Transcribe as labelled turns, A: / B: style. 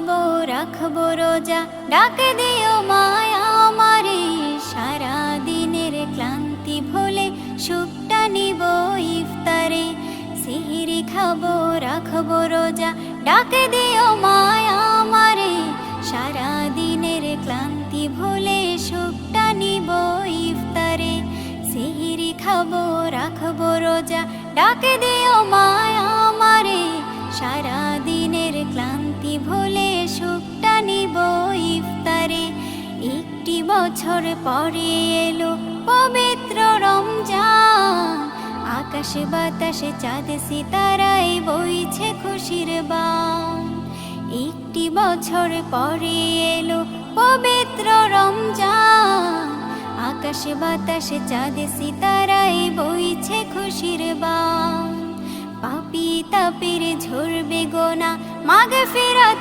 A: খাবো রাখবো রোজা, ডাক দিও মায়া আমারে। সারা দিনের ক্লান্তি ভুলে সুখটা নিব ইফতারে। সিহরি খাবো রাখবো রোজা, ডাক দিও মায়া আমারে। সারা দিনের ক্লান্তি ভুলে সুখটা নিব ইফতারে। সিহরি খাবো রাখবো রোজা, ডাক দিও মায়া আমারে। সারা দিনের ক্লান্তি ভুলে সুখটা নিব ইফতারে। একটি বছর পরে এলো পবিত্র রমজান, আকাশে বাতাসে চাঁদ সিতারায় বইছে খুশির বান। একটি বছর পরে এলো পবিত্র রমজান, আকাশে বাতাসে চাঁদ সিতারায় বইছে খুশির বান। পাপী তাপের ঝরবে গোনা, মাগফিরাত